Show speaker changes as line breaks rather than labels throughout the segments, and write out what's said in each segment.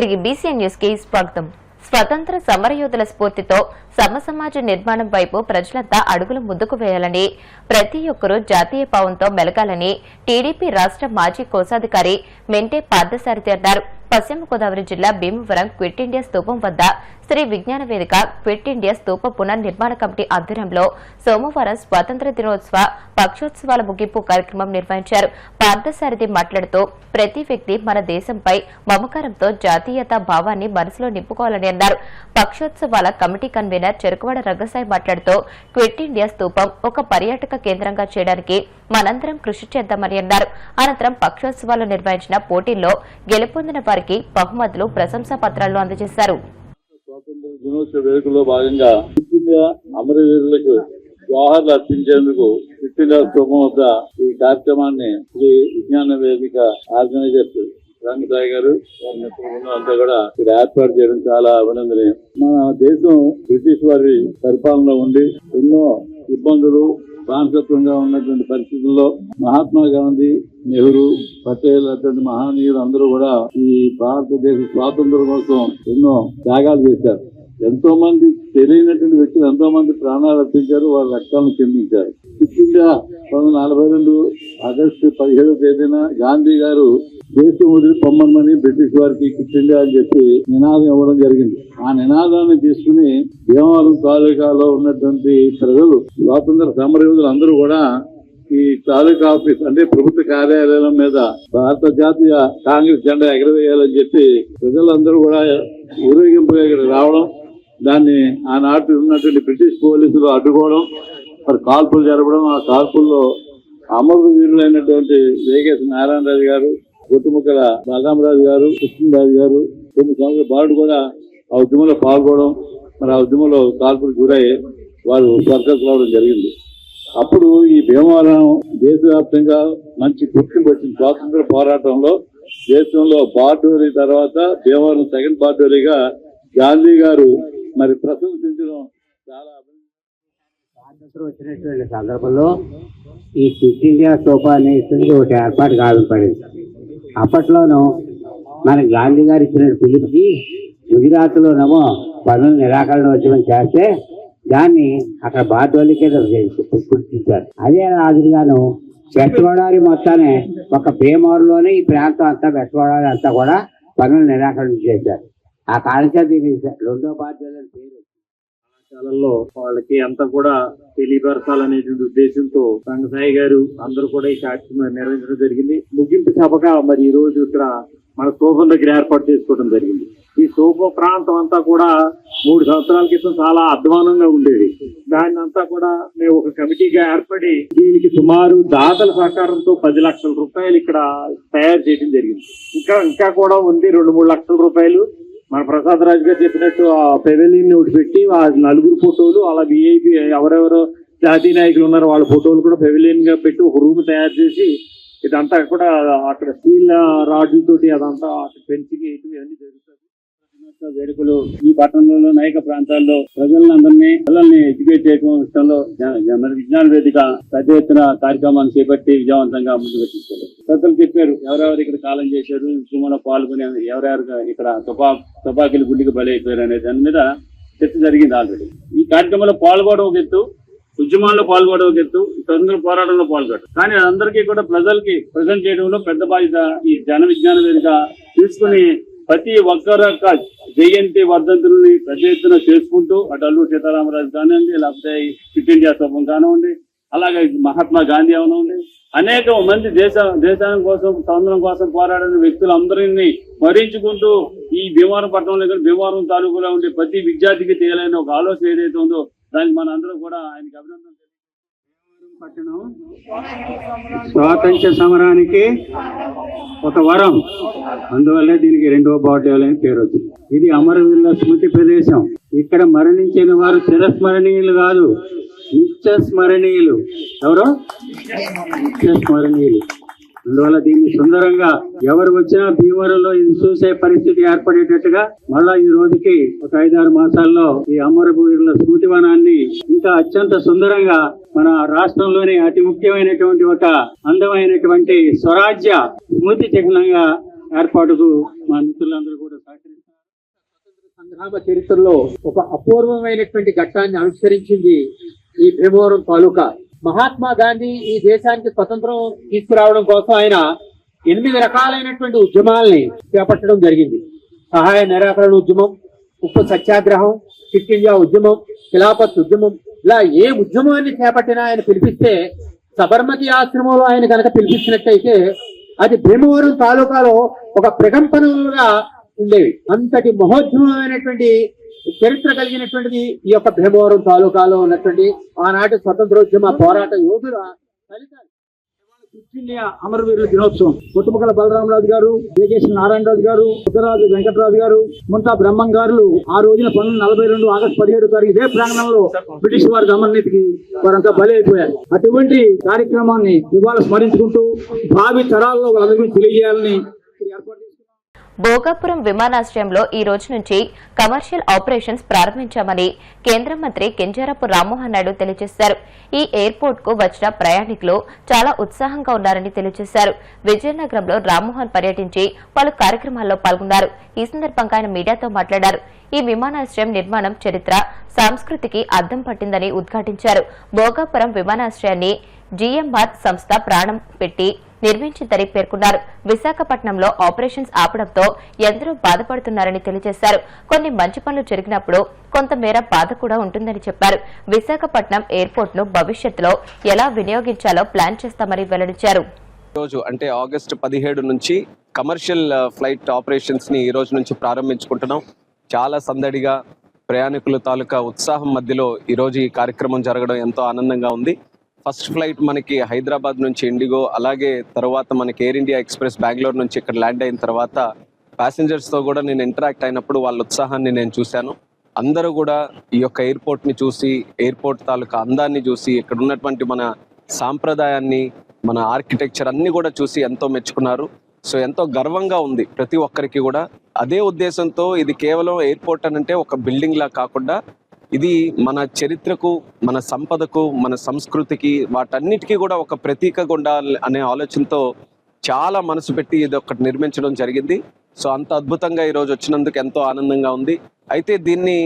తిరిగి BCN news కి స్వాగతం. స్వతంత్ర సమరయోధుల స్ఫూర్తితో సమసమాజ నిర్మాణం వైపు ప్రజలంతా అడుగులు ముందుకు వేయాలని, ప్రతి ఒక్కరూ జాతీయ భావంతో మెలగాలని టీడీపీ రాష్ట్ర మాజీ కోశాధికారి మెంటే పార్థసారథి అన్నారు. పశ్చిమ గోదావరి జిల్లా భీమవరం క్విట్ ఇండియా స్తూపం వద్ద శ్రీ విజ్ఞాన వేదిక క్విట్ ఇండియా స్తూప పునర్నిర్మాణ కమిటీ ఆధ్వర్యంలో సోమవారం స్వాతంత్ర దినోత్సవ పక్షోత్సవాల ముగింపు కార్యక్రమం నిర్వహించారు. పార్థసారథి మాట్లాడుతూ ప్రతి వ్యక్తి మన దేశంపై మమకారంతో జాతీయతా భావాన్ని మనసులో నింపుకోవాలని అన్నారు. పక్షోత్సవాల కమిటీ కన్వీనర్ చెరుకువాడ రంగసాయి మాట్లాడుతూ క్విట్ ఇండియా స్తూపం ఒక పర్యాటక కేంద్రంగా చేయడానికి మనందరం కృషి చేద్దామని అన్నారు. అనంతరం పక్షోత్సవాలు నిర్వహించిన పోటీల్లో గెలుపొందిన వారికి బహుమతులు, ప్రశంసా పత్రాలను అందజేశారు.
స్వాతంత్ర దినోత్సవ వేడుకల్లో భాగంగా క్విట్ ఇండియా అమరవీరులకు జోహార్లు అర్పించేందుకు క్విట్ ఇండియా స్తూపం వద్ద ఈ కార్యక్రమాన్ని శ్రీ విజ్ఞాన వేదిక ఆర్గనైజర్స్ రంగసాయి గారు అంతా కూడా ఇక్కడ ఏర్పాటు చేయడం చాలా అభినందనీయం. మన దేశం బ్రిటిష్ వారి పరిపాలనలో ఉండి ఎన్నో ఇబ్బందులు, బానిసత్వంగా ఉన్నటువంటి పరిస్థితుల్లో మహాత్మా గాంధీ, నెహ్రూ, పటేల్ అటువంటి మహనీయులు అందరూ కూడా ఈ భారతదేశ స్వాతంత్రం కోసం ఎన్నో త్యాగాలు చేశారు. ఎంతో మంది తెలియనటువంటి వ్యక్తులు ఎంతో మంది ప్రాణాలు అర్పించారు, వాళ్ళ రక్తాలను చెందించారు. క్విట్ ఇండియా 1942 ఆగస్టు 17వ తేదీన గాంధీ గారు దేశం వదిలి పొమ్మని బ్రిటిష్ వారికి క్విట్ ఇండియా అని చెప్పి నినాదం ఇవ్వడం జరిగింది. ఆ నినాదాన్ని తీసుకుని భీమవరం తాలూకాలో ఉన్నటువంటి ప్రజలు, స్వాతంత్ర సమరయోధులు అందరూ కూడా ఈ తాలూకా ఆఫీస్ అంటే ప్రభుత్వ కార్యాలయం మీద భారత జాతీయ కాంగ్రెస్ జెండా ఎగరవేయాలని చెప్పి ప్రజలందరూ కూడా ఊరేగింపుగా ఇక్కడ రావడం, దాన్ని ఆనాటి ఉన్నటువంటి బ్రిటిష్ పోలీసులు అడ్డుకోవడం, మరి కాల్పులు జరపడం. ఆ కాల్పుల్లో అమర వీరులైనటువంటి వేగేశ నారాయణరాజు గారు, గుట్టుముక్కల బాలరామరాజు గారు, కృష్ణరాజు గారు, 9 సంవత్సరాల బాలుడు కూడా ఆ ఉద్యమంలో పాల్గొనడం, మరి ఆ ఉద్యమంలో కాల్పులు గురయ్యి వారు స్వర్గస్థులు అవడం జరిగింది. అప్పుడు ఈ భీమవరం దేశవ్యాప్తంగా మంచి గుర్తింపు వచ్చింది. స్వాతంత్ర పోరాటంలో దేశంలో బార్డోరీ తర్వాత భీమవరం సెకండ్ బార్డోరీగా గాంధీ గారు మరి ప్రశంసించడం చాలా
స్వాతంత్రం వచ్చినటువంటి సందర్భంలో ఈ క్విట్ ఇండియా స్తూపం అనేది ఒకటి ఏర్పాటు కావింపడింది. అప్పట్లోనూ మన గాంధీ గారు ఇచ్చిన పిలుపుకి గుజరాత్లోనేమో పనులు నిరాకరణోద్యమం చేస్తే దాన్ని అక్కడ బార్డోలికే గుర్తించారు. అదే రాజుగాను వెస్ట్ గోదావరి మొత్తాన్ని ఒక భీమవరంలోనే ఈ ప్రాంతం అంతా వెస్ట్ గోదావరి అంతా కూడా పనులు నిరాకరణ చేశారు. ఆ కాలంలో దీని 2వ బార్డోలి పేరు
కళాశాలల్లో వాళ్ళకి అంతా కూడా తెలియపరచాలనేటువంటి ఉద్దేశంతో రంగసాయి గారు అందరూ కూడా ఈ కార్యక్రమం నిర్వహించడం జరిగింది. ముగింపు సభగా మరి ఈ రోజు ఇక్కడ మన స్తూపం దగ్గర ఏర్పాటు చేసుకోవడం జరిగింది. ఈ స్తూప ప్రాంతం అంతా కూడా 3 సంవత్సరాల క్రితం చాలా అధ్వానంగా ఉండేది. దాన్ని అంతా కూడా మేము ఒక కమిటీగా ఏర్పడి దీనికి సుమారు దాతల సహకారంతో 10 లక్షల రూపాయలు ఇక్కడ తయారు చేయడం జరిగింది. ఇంకా కూడా ఉంది 2-3 లక్షల రూపాయలు. మన ప్రసాద్ రాజు గారు చెప్పినట్టు ఆ పెవెలియన్ ఒకటి పెట్టి ఆ 4 ఫోటోలు, అలా విఐపి ఎవరెవరో జాతీయ నాయకులు ఉన్నారో వాళ్ళ ఫోటోలు కూడా పెవెలియన్ గా పెట్టి ఒక రూమ్ తయారు చేసి ఇదంతా కూడా అక్కడ స్టీల్ రాడ్లతోటి అదంతా ఫెన్సింగ్ ఇవన్నీ జరుగుతుంది. వేడుకలు ఈ పట్టణంలో అనేక ప్రాంతాల్లో పిల్లల్ని ఎడ్యుకేట్ చేయడం విషయంలో విజ్ఞాన వేదిక పెద్ద ఎత్తున కార్యక్రమాన్ని చేపట్టి విజయవంతంగా ముందుకు తీసుకెళ్లారు. పెద్దలు చెప్పారు ఎవరెవరు ఇక్కడ కాలం చేశారు, ఉద్యమంలో పాల్గొని ఎవరెవరు ఇక్కడ తుపాకీలు గుండెకి బలైపోయారు అనే దాని మీద చర్చ జరిగింది ఆల్రెడీ. ఈ కార్యక్రమంలో పాల్గొనడం ఒక ఎత్తు, ఉద్యమాల్లో పాల్గొనడం ఒక ఎత్తు, స్వతంత్ర పోరాటంలో పాల్గొనడం. కానీ అందరికీ కూడా ప్రజలకి ప్రజెంట్ చేయడంలో పెద్ద బాధ్యత ఈ జన విజ్ఞాన వేదిక తీసుకుని ప్రతి ఒక్కరి యొక్క జయంతి వర్ధంతుల్ని పెద్ద ఎత్తున చేసుకుంటూ అటు అల్లూరు సీతారామరాజు కానివ్వండి, లేకపోతే క్విట్ ఇండియా స్తూపం కానివ్వండి, అలాగే మహాత్మా గాంధీ అవనివ్వండి, అనేక మంది దేశానికి కోసం స్వాతంత్రం కోసం పోరాడిన వ్యక్తులందరినీ స్మరించుకుంటూ ఈ భీమవరం పట్టణంలో భీమవరం తాలూకులో ఉండే ప్రతి విద్యార్థికి తేలైన ఒక ఆలోచన ఏదైతే ఉందో దానికి మన అందరూ కూడా ఆయనకి అభినందన.
పట్టణం స్వాతంత్ర్య సమరానికి ఒక వరం, అందువల్లే దీనికి 2వ బార్డోలి అని పేరు వచ్చింది. ఇది అమరవీరుల స్మృతి ప్రదేశం. ఇక్కడ మరణించిన వారు చిరస్మరణీయులు కాదు, నిత్య స్మరణీయులు. ఎవరు? నిత్య స్మరణీయులు. అందువల్ల దీన్ని సుందరంగా ఎవరు వచ్చినా భీమవరంలో ఇది చూసే పరిస్థితి ఏర్పడేటట్టుగా మళ్ళా ఈ రోజుకి ఒక 5-6 మాసాల్లో ఈ అమరవీరుల స్మృతివనాన్ని ఇంకా అత్యంత సుందరంగా మన రాష్ట్రంలోనే అతి ముఖ్యమైనటువంటి ఒక అందమైనటువంటి స్వరాజ్య స్మృతి చిహ్నంగా ఏర్పాటుకు మా మిత్రులందరూ కూడా సహకరించారు.
ఆమె చరిత్రలో ఒక అపూర్వమైనటువంటి ఘట్టాన్ని అనుసరించింది ఈ భీమవరం తాలూకా. మహాత్మా గాంధీ ఈ దేశానికి స్వతంత్రం తీసుకురావడం కోసం ఆయన 8 రకాలైనటువంటి ఉద్యమాల్ని చేపట్టడం జరిగింది. సహాయ నిరాకరణ ఉద్యమం, ఉప్పు సత్యాగ్రహం, క్విట్ ఇండియా ఉద్యమం, ఖిలాఫత్ ఉద్యమం, ఇలా ఏ ఉద్యమాన్ని చేపట్టినా ఆయన పిలిపిస్తే సబర్మతి ఆశ్రమంలో ఆయన కనుక పిలిపించినట్టయితే అది భీమవరం తాలూకాలో ఒక ప్రకంపనలుగా ఉండేవి. అంతటి మహోద్యమైనటువంటి చరిత్ర కలిగినటువంటిది ఈ యొక్క భీమవరం తాలూకాలో ఉన్నటువంటి ఆనాటి స్వతంత్రోద్యమ పోరాట యోధుల ఫలితాలు.
క్విట్ ఇండియా అమరవీరుల దినోత్సవం కొట్టుముక్కల బలరామరాజు గారు, జగేష్ నారాయణరాజు గారు, ఉత్తరాజు వెంకటరాజు గారు, ముంతా బ్రహ్మం గారు ఆ రోజున 1942 ఆగస్టు 17 తారీఖు ఇదే ప్రాంగణంలో బ్రిటిష్ వారి దమననీతికి వారంతా బలి అయిపోయారు. అటువంటి కార్యక్రమాన్ని ఇవాళ స్మరించుకుంటూ భావి తరాల్లో వాళ్ళందరికీ తెలియజేయాలని ఏర్పాటు.
భోగాపురం విమానాశ్రయంలో ఈ రోజు నుంచి కమర్షియల్ ఆపరేషన్స్ ప్రారంభించామని కేంద్ర మంత్రి కింజరాపు రామ్మోహన్ నాయుడు తెలియజేశారు. ఈ ఎయిర్పోర్ట్ కు వచ్చిన ప్రయాణికులు చాలా ఉత్సాహంగా ఉన్నారని తెలియజేశారు. విజయనగరంలో రామ్మోహన్ పర్యటించి పలు కార్యక్రమాల్లో పాల్గొన్నారు. ఈ సందర్భంగా ఆయన మీడియాతో మాట్లాడారు. ఈ విమానాశ్రయం నిర్మాణం చరిత్ర, సంస్కృతికి అద్దం పట్టిందని ఉద్ఘాటించారు. భోగాపురం విమానాశ్రయాన్ని జీఎంఆర్ సంస్థ ప్రాణం పెట్టి నిర్మించిందని పేర్కొన్నారు. విశాఖపట్నంలో ఆపరేషన్స్ ఆపడంతో ఎందరో బాధపడుతున్నారని తెలియజేశారు. కొన్ని మంచి పనులు జరిగినప్పుడు కొంతమేర బాధ కూడా ఉంటుందని చెప్పారు. విశాఖపట్నం ఎయిర్పోర్ట్ ను భవిష్యత్తులో ఎలా వినియోగించాలో ప్లాన్ చేస్తామని వెల్లడించారు.
రోజు అంటే ఆగస్టు 17 నుంచి కమర్షియల్ ఫ్లైట్ ఆపరేషన్స్ ని ఈ రోజు నుంచి ప్రారంభించుకుంటున్నాం. చాలా సందడిగా ప్రయాణికుల తాలూకా ఉత్సాహం మధ్యలో ఈ రోజు ఈ కార్యక్రమం జరగడం ఎంతో ఆనందంగా ఉంది. ఫస్ట్ ఫ్లైట్ మనకి హైదరాబాద్ నుంచి ఇండిగో, అలాగే తర్వాత మనకి ఎయిర్ ఇండియా ఎక్స్ప్రెస్ బెంగళూరు నుంచి ఇక్కడ ల్యాండ్ అయిన తర్వాత ప్యాసింజర్స్తో కూడా నేను ఇంటరాక్ట్ అయినప్పుడు వాళ్ళ ఉత్సాహాన్ని నేను చూశాను. అందరూ కూడా ఈ యొక్క ఎయిర్పోర్ట్ని చూసి, ఎయిర్పోర్ట్ తాలూకా అందాన్ని చూసి, ఇక్కడ ఉన్నటువంటి మన సాంప్రదాయాన్ని, మన ఆర్కిటెక్చర్ అన్ని కూడా చూసి ఎంతో మెచ్చుకున్నారు. సో ఎంతో గర్వంగా ఉంది ప్రతి ఒక్కరికి కూడా. అదే ఉద్దేశంతో ఇది కేవలం ఎయిర్పోర్ట్ అనంటే ఒక బిల్డింగ్ లా కాకుండా ఇది మన చరిత్రకు, మన సంపదకు, మన సంస్కృతికి, వాటన్నిటికీ కూడా ఒక ప్రతీకగా ఉండాలి అనే ఆలోచనతో చాలా మనసు పెట్టి ఇది ఒకటి నిర్మించడం జరిగింది. సో అంత అద్భుతంగా ఈరోజు వచ్చినందుకు ఎంతో ఆనందంగా ఉంది. అయితే దీన్ని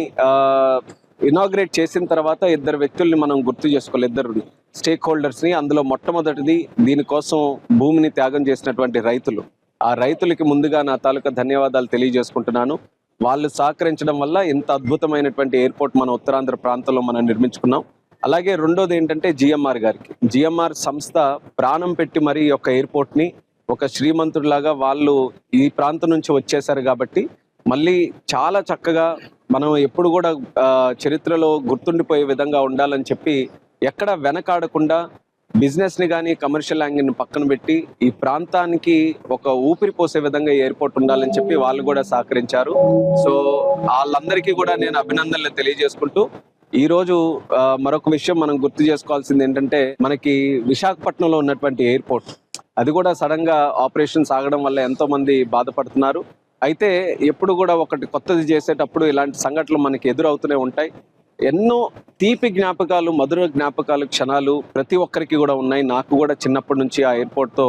ఇనాగ్రేట్ చేసిన తర్వాత ఇద్దరు వ్యక్తుల్ని మనం గుర్తు చేసుకోవాలి, ఇద్దరు స్టేక్ హోల్డర్స్ని. అందులో మొట్టమొదటిది దీనికోసం భూమిని త్యాగం చేసినటువంటి రైతులు. ఆ రైతులకి ముందుగా నా తాలూకా ధన్యవాదాలు తెలియజేసుకుంటున్నాను. వాళ్ళు సహకరించడం వల్ల ఇంత అద్భుతమైనటువంటి ఎయిర్పోర్ట్ మన ఉత్తరాంధ్ర ప్రాంతంలో మనం నిర్మించుకున్నాం. అలాగే రెండోది ఏంటంటే జిఎంఆర్ గారికి, జిఎంఆర్ సంస్థ ప్రాణం పెట్టి మరి ఈ యొక్క ఎయిర్పోర్ట్ని ఒక శ్రీమంతుడిలాగా వాళ్ళు ఈ ప్రాంతం నుంచి వచ్చేసారు కాబట్టి మళ్ళీ చాలా చక్కగా మనం ఎప్పుడు కూడా చరిత్రలో గుర్తుండిపోయే విధంగా ఉండాలని చెప్పి ఎక్కడ వెనకాడకుండా బిజినెస్ని కానీ కమర్షియల్ యాంగిల్ని పక్కన పెట్టి ఈ ప్రాంతానికి ఒక ఊపిరి పోసే విధంగా ఎయిర్పోర్ట్ ఉండాలని చెప్పి వాళ్ళు కూడా సహకరించారు. సో వాళ్ళందరికీ కూడా నేను అభినందనలు తెలియజేసుకుంటూ ఈరోజు మరొక విషయం మనం గుర్తు చేసుకోవాల్సింది ఏంటంటే మనకి విశాఖపట్నంలో ఉన్నటువంటి ఎయిర్పోర్ట్ అది కూడా సడన్ గా ఆపరేషన్స్ ఆగడం వల్ల ఎంతో మంది బాధపడుతున్నారు. అయితే ఎప్పుడు కూడా ఒకటి కొత్తది చేసేటప్పుడు ఇలాంటి సంఘటనలు మనకి ఎదురవుతూనే ఉంటాయి. ఎన్నో తీపి జ్ఞాపకాలు, మధుర జ్ఞాపకాలు, క్షణాలు ప్రతి ఒక్కరికి కూడా ఉన్నాయి. నాకు కూడా చిన్నప్పటి నుంచి ఆ ఎయిర్పోర్ట్తో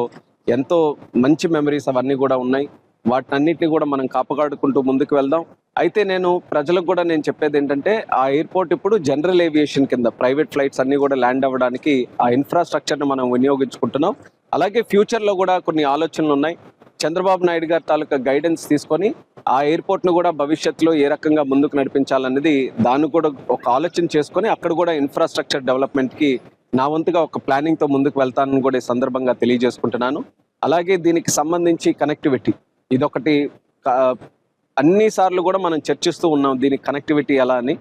ఎంతో మంచి మెమరీస్ అవన్నీ కూడా ఉన్నాయి. వాటన్నిటిని కూడా మనం కాపాడుకుంటూ ముందుకు వెళ్దాం. అయితే నేను ప్రజలకు కూడా నేను చెప్పేది ఏంటంటే ఆ ఎయిర్పోర్ట్ ఇప్పుడు జనరల్ ఏవియేషన్ కింద ప్రైవేట్ ఫ్లైట్స్ అన్ని కూడా ల్యాండ్ అవ్వడానికి ఆ ఇన్ఫ్రాస్ట్రక్చర్ని మనం వినియోగించుకుంటున్నాం. అలాగే ఫ్యూచర్లో కూడా కొన్ని ఆలోచనలు ఉన్నాయి. చంద్రబాబు నాయుడు గారి తాలూకా గైడెన్స్ తీసుకొని ఆ ఎయిర్పోర్ట్ను కూడా భవిష్యత్తులో ఏ రకంగా ముందుకు నడిపించాలనేది దాన్ని కూడా ఒక ఆలోచన చేసుకొని అక్కడ కూడా ఇన్ఫ్రాస్ట్రక్చర్ డెవలప్మెంట్కి నా వంతుగా ఒక ప్లానింగ్తో ముందుకు వెళ్తానని కూడా ఈ సందర్భంగా తెలియజేసుకుంటున్నాను. అలాగే దీనికి సంబంధించి కనెక్టివిటీ ఇదొకటి అన్నిసార్లు కూడా మనం చర్చిస్తూ ఉన్నాం దీనికి కనెక్టివిటీ ఎలా అని.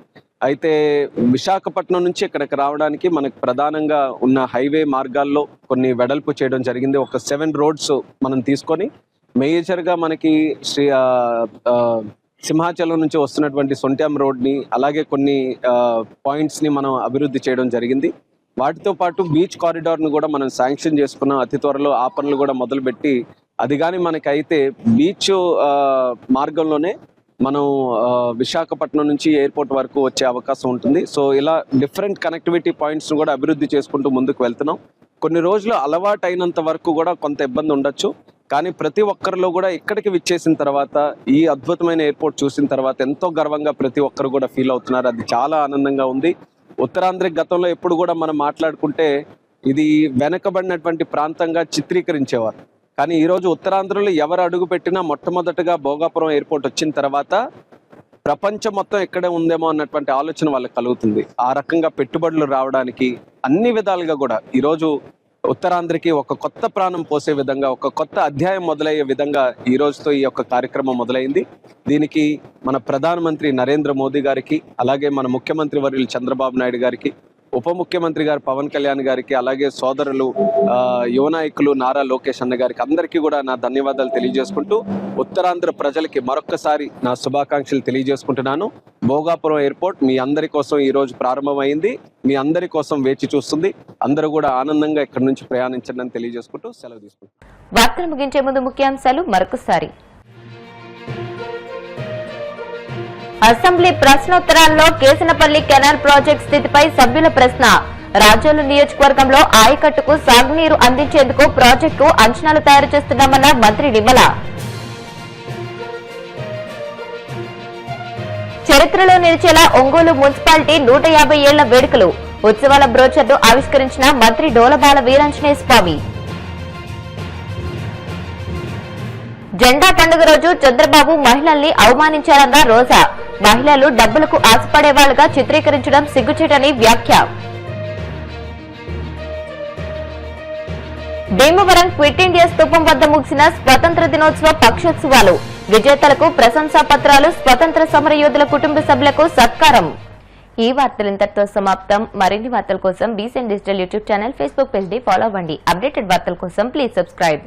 అయితే విశాఖపట్నం నుంచి ఇక్కడికి రావడానికి మనకు ప్రధానంగా ఉన్న హైవే మార్గాల్లో కొన్ని వెడల్పు చేయడం జరిగింది. ఒక 7 రోడ్స్ మనం తీసుకొని మేజర్గా మనకి సింహాచలం నుంచి వస్తున్నటువంటి సొంట్యాం రోడ్ని అలాగే కొన్ని పాయింట్స్ని మనం అభివృద్ధి చేయడం జరిగింది. వాటితో పాటు బీచ్ కారిడార్ను కూడా మనం శాంక్షన్ చేసుకున్నాం. అతి త్వరలో ఆ పనులు కూడా మొదలుపెట్టి అది కానీ మనకైతే బీచ్ మార్గంలోనే మనం విశాఖపట్నం నుంచి ఎయిర్పోర్ట్ వరకు వచ్చే అవకాశం ఉంటుంది. సో ఇలా డిఫరెంట్ కనెక్టివిటీ పాయింట్స్ను కూడా అభివృద్ధి చేసుకుంటూ ముందుకు వెళ్తున్నాం. కొన్ని రోజులు అలవాటు అయినంత వరకు కూడా కొంత ఇబ్బంది ఉండొచ్చు, కానీ ప్రతి ఒక్కరిలో కూడా ఇక్కడికి విచ్చేసిన తర్వాత ఈ అద్భుతమైన ఎయిర్పోర్ట్ చూసిన తర్వాత ఎంతో గర్వంగా ప్రతి ఒక్కరు కూడా ఫీల్ అవుతున్నారు. అది చాలా ఆనందంగా ఉంది. ఉత్తరాంధ్ర గతంలో ఎప్పుడు కూడా మనం మాట్లాడుకుంటే ఇది వెనకబడినటువంటి ప్రాంతంగా చిత్రీకరించేవారు. కానీ ఈరోజు ఉత్తరాంధ్రలో ఎవరు అడుగు పెట్టినా మొట్టమొదటిగా భోగాపురం ఎయిర్పోర్ట్ వచ్చిన తర్వాత ప్రపంచం మొత్తం ఎక్కడే ఉందేమో అన్నటువంటి ఆలోచన వాళ్ళకి కలుగుతుంది. ఆ రకంగా పెట్టుబడులు రావడానికి అన్ని విధాలుగా కూడా ఈరోజు ఉత్తరాంధ్రకి ఒక కొత్త ప్రాణం పోసే విధంగా, ఒక కొత్త అధ్యాయం మొదలయ్యే విధంగా ఈ రోజుతో ఈ యొక్క కార్యక్రమం మొదలైంది. దీనికి మన ప్రధానమంత్రి నరేంద్ర మోదీ గారికి, అలాగే మన ముఖ్యమంత్రి వర్యులు చంద్రబాబు నాయుడు గారికి, ఉప ముఖ్యమంత్రి గారు పవన్ కళ్యాణ్ గారికి, అలాగే సోదరులు యువ నాయకులు నారా లోకేష్ అన్న గారికి అందరికీ కూడా నా ధన్యవాదాలు తెలియజేసుకుంటూ ఉత్తరాంధ్ర ప్రజలకి మరొక్కసారి నా శుభాకాంక్షలు తెలియజేసుకుంటున్నాను. భోగాపురం ఎయిర్పోర్ట్ మీ అందరి కోసం ఈ రోజు ప్రారంభమైంది. మీ అందరి కోసం వేచి చూస్తుంది. అందరూ కూడా ఆనందంగా ఇక్కడి నుంచి ప్రయాణించండి అని తెలియజేసుకుంటూ సెలవు తీసుకుంటాం.
వార్తలు ముగించే ముందు ముఖ్యాంశాలు మరొకసారి. అసెంబ్లీ ప్రశ్నోత్తరాల్లో కేసనపల్లి కెనాల్ ప్రాజెక్టు స్థితిపై సభ్యుల ప్రశ్న. రాజోలు నియోజకవర్గంలో ఆయకట్టుకు సాగునీరు అందించేందుకు ప్రాజెక్టు అంచనాలు తయారు చేస్తున్నామన్న మంత్రి నిమ్మల. చరిత్రలో నిలిచేలా ఒంగోలు మున్సిపాలిటీ 150 ఏళ్ల వేడుకలు. ఉత్సవాల బ్రోచర్ను ఆవిష్కరించిన మంత్రి డోలబాల వీరాంజనేయ స్వామి. జెండా పండుగ రోజు చంద్రబాబు మహిళల్ని అవమానించారన్న రోజా. మహిళలు డబ్బులకు ఆశపడేవాళ్లుగా చిత్రీకరించడం సిగ్గుచేటని వ్యాఖ్య. భీమవరం క్విట్ ఇండియా స్తూపం వద్ద ముగిసిన స్వతంత్ర దినోత్సవ పక్షోత్సవాలు. విజేతలకు ప్రశంసా పత్రాలు, స్వతంత్ర సమరయోధుల కుటుంబ సభ్యులకు సత్కారం. ఈ వార్తలు ఇంతటితో సమాప్తం. మరిన్ని వార్తల కోసం BCN digital YouTube channel, Facebook page ని ఫాలో అవ్వండి. అప్డేటెడ్ వార్తల కోసం ప్లీజ్ సబ్స్క్రైబ్.